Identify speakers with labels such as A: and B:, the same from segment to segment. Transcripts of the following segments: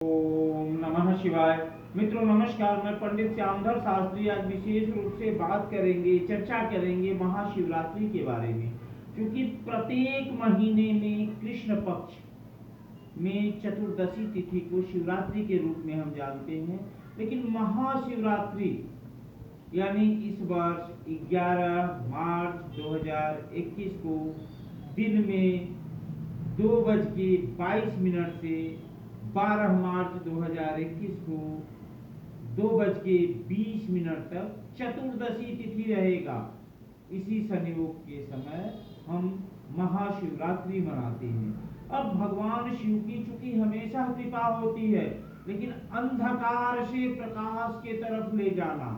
A: ओम नमः शिवाय। मित्रों नमस्कार, मैं पंडित श्यामधर शास्त्री आज विशेष रूप से चर्चा करेंगे महाशिवरात्रि के बारे में। क्योंकि प्रत्येक महीने में कृष्ण पक्ष में चतुर्दशी तिथि को शिवरात्रि के रूप में हम जानते हैं, लेकिन महाशिवरात्रि यानी इस वर्ष 11 मार्च 2021 को दिन में 2:22 से 12 मार्च 2021 को 2:20 तक चतुर्दशी तिथि रहेगा। इसी संयोग के समय हम महाशिवरात्रि मनाते हैं। अब भगवान शिव की चूंकि हमेशा कृपा होती है, लेकिन अंधकार से प्रकाश के तरफ ले जाना,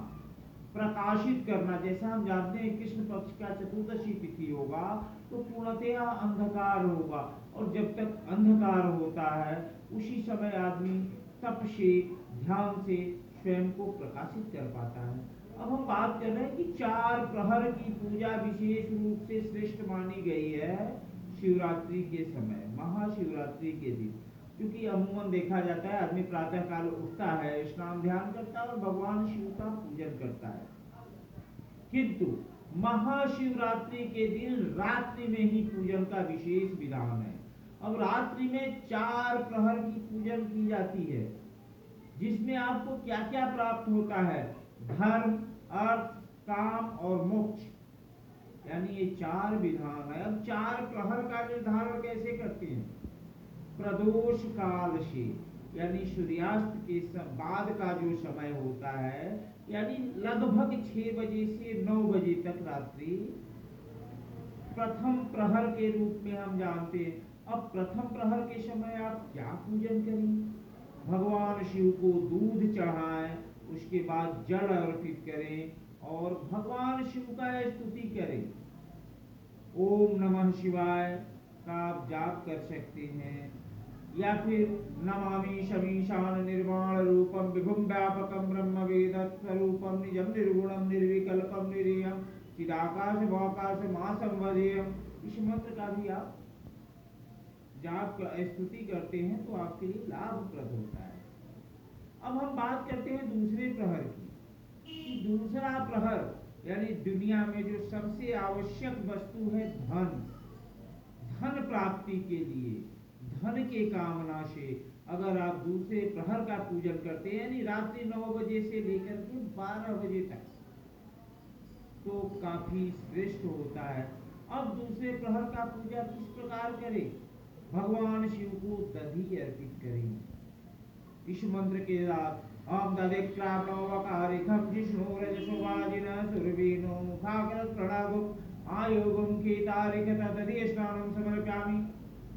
A: प्रकाशित करना, जैसा हम जानते हैं कृष्ण पक्ष का चतुर्दशी तिथि होगा तो पूर्णतया अंधकार होगा, और जब तक अंधकार होता है उसी समय आदमी तप से ध्यान से स्वयं को प्रकाशित कर पाता है। अब हम बात कर रहे हैं कि 4 प्रहर की पूजा विशेष रूप से श्रेष्ठ मानी गई है शिवरात्रि के समय, महाशिवरात्रि के दिन। क्योंकि अमूमन देखा जाता है आदमी प्रातः काल उठता है, स्नान ध्यान करता है और भगवान शिव का पूजन करता है, किंतु महाशिवरात्रि के दिन रात्रि में ही पूजन का विशेष विधान है। अब रात्रि में 4 प्रहर की पूजन की जाती है, जिसमें आपको क्या क्या प्राप्त होता है? धर्म, अर्थ, काम और मोक्ष, यानी ये 4 विधान है। अब 4 प्रहर का निर्धारण कैसे करते हैं? प्रदोष काल से, यानी सूर्यास्त के बाद का जो समय होता है, यानी लगभग 6 बजे से 9 बजे तक रात्रि प्रथम प्रहर के रूप में हम जानते हैं। अब प्रथम प्रहर के समय आप क्या पूजन करें? भगवान शिव को दूध चढ़ाएं, उसके बाद जल अर्पित करें और भगवान शिव का स्तुति करें। ओम नमः शिवाय का आप जाप कर सकते हैं, या फिर नमामि शमीशान निर्वाण रूपम विभुम व्यापकम ब्रह्म वेद स्वरूपम निजम निर्गुणम निर्विकल्पम निरीयम चिदाकाश वाकाश मासम वदेयम, इस मंत्र का भी आप जाप स्तुति करते हैं तो आपके लिए लाभप्रद होता है। अब हम बात करते हैं दूसरे प्रहर की, कि दूसरा प्रहर यानी दुनिया में जो सबसे आवश्यक वस्तु है धन, धन प्राप्ति के लिए, धन के कामना से अगर आप दूसरे प्रहर का पूजन करते हैं, यानी रात्रि 9 बजे से लेकर के 12 बजे तक, तो काफी श्रेष्ठ होता है। अब दूसरे प्रहर का पूजा किस प्रकार करें? भगवान शिव को दधि अर्पित करें। इस मंत्र के साथ ओम दधिक्रामणोवकारिकं जिष्णु रजसोवाजिनः सुरवीनो मुखाग्रत प्रणागुम आयोगम केतारिक दधि स्नानं समर्पयामि,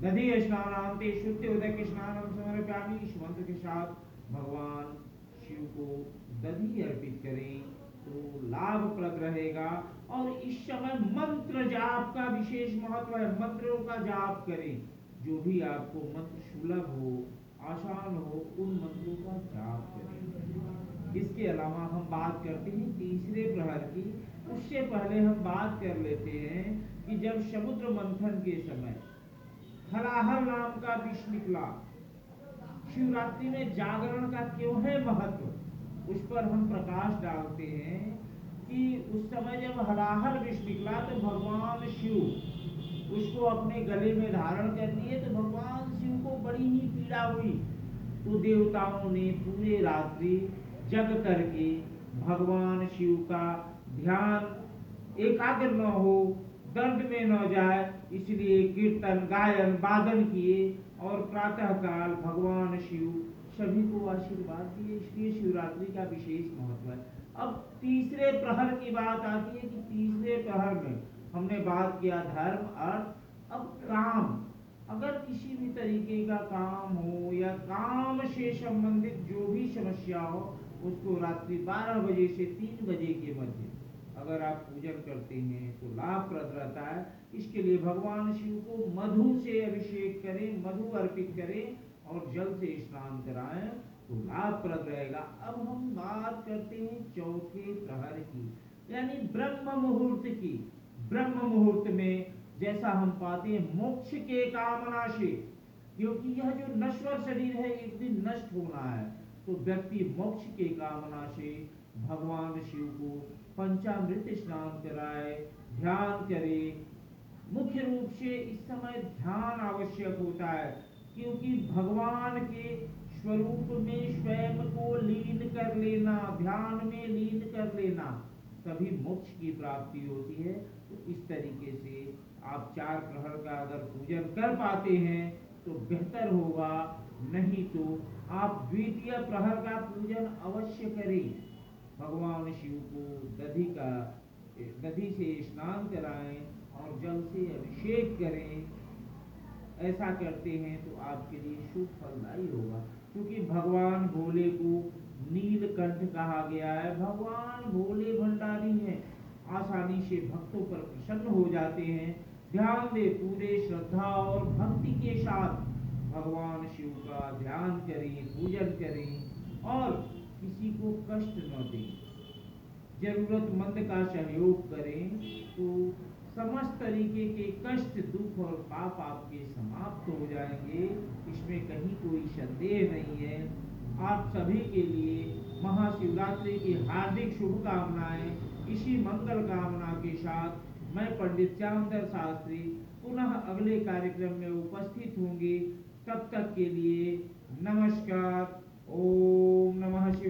A: दधि स्नानान्ते शुद्ध उदक स्नानं समर्पयामि। इस मंत्र के साथ भगवान शिव को दधि अर्पित करें तो लाभप्रद रहेगा। और इस समय मंत्र जाप का विशेष महत्व है, मंत्रों का जाप करें। जो भी आपको मंत्र सुलभ हो, आसान हो, उन मंत्रों का जाप करें। इसके अलावा हम बात करते हैं तीसरे प्रहर की। उससे पहले हम बात कर लेते हैं कि जब समुद्र मंथन के समय हलाहल नाम का विष निकला, शिवरात्रि में जागरण का क्यों है महत्व, उस पर हम प्रकाश डालते हैं कि उस समय जब हलाहल विष निकला तो भगवान शिव उसको अपने गले में धारण कर लिए, तो भगवान शिव को बड़ी ही पीड़ा हुई। तो देवताओं ने पूरे रात्रि जग करके भगवान शिव का ध्यान एकाग्र न हो, दर्द में न जाए, इसलिए कीर्तन गायन वादन किए और प्रातः काल भगवान शिव सभी को आशीर्वाद दिए। इसलिए शिवरात्रि का विशेष महत्व है। अब तीसरे प्रहर की बात आती है कि तीसरे प्रहर में हमने बात किया धर्म, अर्थ, अब काम। अगर किसी भी तरीके का काम हो या काम से संबंधित जो भी समस्या हो, उसको रात्रि 12 बजे से 3 बजे के मध्य अगर आप पूजन करते हैं तो लाभप्रद रहता है। इसके लिए भगवान शिव को मधु से अभिषेक करें, मधु अर्पित करें और जल से स्नान कराएं तो लाभप्रद रहेगा। अब हम बात करते हैं चौथे प्रहर की, यानी ब्रह्म मुहूर्त की। ब्रह्म मुहूर्त में जैसा हम पाते हैं मोक्ष के कामना से क्योंकि यह जो नश्वर शरीर है एक दिन नष्ट होना है। तो व्यक्ति मोक्ष के कामना से भगवान शिव को पंचामृत स्नान कराए, ध्यान करे। मुख्य रूप से इस समय ध्यान आवश्यक होता है, क्योंकि भगवान के स्वरूप में स्वयं को लीन कर लेना, ध्यान में लीन कर लेना, तभी मोक्ष की प्राप्ति होती है। तो इस तरीके से आप 4 प्रहर का अगर पूजन कर पाते हैं तो बेहतर होगा, नहीं तो आप द्वितीय प्रहर का पूजन अवश्य करें। भगवान शिव को दधी से स्नान कराएं और जल से अभिषेक करें। ऐसा करते हैं तो आपके लिए शुभ फलदायी होगा, क्योंकि भगवान भोले को नीलकंठ कहा गया है। भगवान भोले भंडारी हैं, आसानी से भक्तों पर प्रसन्न हो जाते हैं। ध्यान दे, पूरे श्रद्धा और भक्ति के साथ भगवान शिव का ध्यान करें, पूजन करें और किसी को कष्ट न दें, जरूरतमंद का सहयोग करें, तो समस्त तरीके के कष्ट, दुख और पाप आपके समाप्त हो जाएंगे। इसमें कहीं कोई संदेह नहीं है। आप सभी के लिए महाशिवरात्रि की हार्दिक शुभकामनाएं। इसी मंगल कामना के साथ मैं पंडित श्यामधर शास्त्री पुनः अगले कार्यक्रम में उपस्थित होंगे। तब तक के लिए नमस्कार। ओम नमः शिवाय।